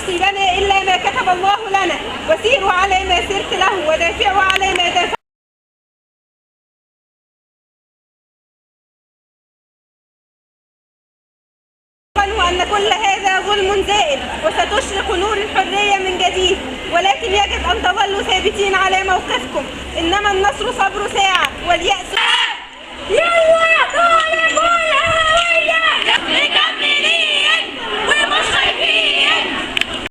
يصيبنا إلا ما كتب الله لنا، وسيروا على ما سرت له، ودافعوا على ما دافعت. وأن كل هذا ظلم زائل، وستشرق نور الحرية من جديد، ولكن يجب أن تظلوا ثابتين على موقفكم. إنما النصر صبر ساعة واليأس